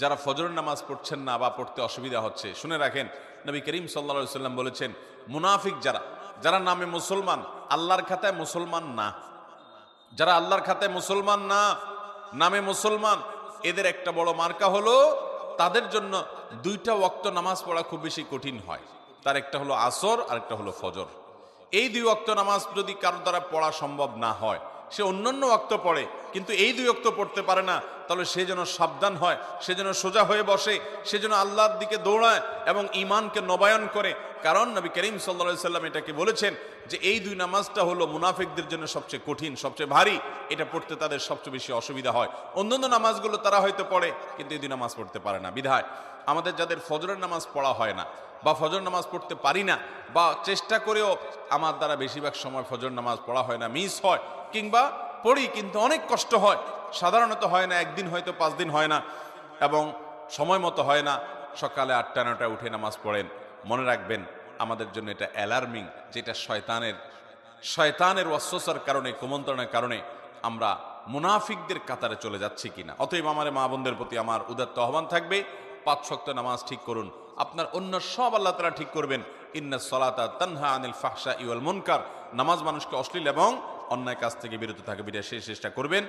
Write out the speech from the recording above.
যারা ফজরের নামাজ পড়ছেন না বা পড়তে অসুবিধা হচ্ছে, শুনে রাখেন, নবী করিম সাল্লাল্লাহু আলাইহি সাল্লাম বলেছেন, মুনাফিক যারা নামে মুসলমান, আল্লাহর খাতায় মুসলমান না, যারা আল্লাহর খাতায় মুসলমান না, নামে মুসলমান, এদের একটা বড় মার্কা হলো তাদের জন্য দুইটা ওয়াক্ত নামাজ পড়া খুব বেশি কঠিন হয়। তার একটা হলো আসর আর একটা হলো ফজর। এই দুই ওয়াক্ত নামাজ যদি কারোর দ্বারা পড়া সম্ভব না হয়, সে অন্যান্য ওয়াক্ত পড়ে কিন্তু এই দুই ওয়াক্ত পড়তে পারে না, তাহলে সে যেন সাবধান হয়, সে যেন সোজা হয়ে বসে, সে যেন আল্লাহর দিকে দৌড়ায় এবং ঈমানকে নবায়ন করে। কারণ নবী করিম সাল্লাল্লাহু আলাইহি সাল্লাম এটাকে বলেছেন যে এই দুই নামাজটা হলো মুনাফিকদের জন্য সবচেয়ে কঠিন, সবচেয়ে ভারী, এটা পড়তে তাদের সবচেয়ে বেশি অসুবিধা হয়। অন্যান্য নামাজগুলো তারা হয়তো পড়ে কিন্তু এই দুই নামাজ পড়তে পারে না। বিধায় আমাদের যাদের ফজরের নামাজ পড়া হয় না বা ফজর নামাজ পড়তে পারি না, বা চেষ্টা করেও আমার দ্বারা বেশিরভাগ সময় ফজর নামাজ পড়া হয় না, মিস হয়, কিংবা পড়ি কিন্তু অনেক কষ্ট হয়, সাধারণত হয় না, একদিন হয়তো 5 দিন হয় না এবং সময় মতো হয় না, সকালে 8টা-9টায় উঠে নামাজ পড়েন, মনে রাখবেন আমাদের জন্য এটা অ্যালার্মিং, যেটা শয়তানের ওয়াসওয়াসার কারণে, কুমন্ত্রণার কারণে আমরা মুনাফিকদের কাতারে চলে যাচ্ছি কিনা। অতএব আমার মা বোনদের প্রতি আমার উদাত্ত আহ্বান থাকবে, 5 ওয়াক্ত নামাজ ঠিক করুন, আপনার অন্য সব আল্লাহ তাআলা ঠিক করবেন। ইন্নাস সালাতা তানহা আনিল ফাহশাই ওয়াল মুনকার, নামাজ মানুষকে অশ্লীল এবং অন্যায় কাজ থেকে বিরত থাকে, বিদায় সেই চেষ্টা করবেন।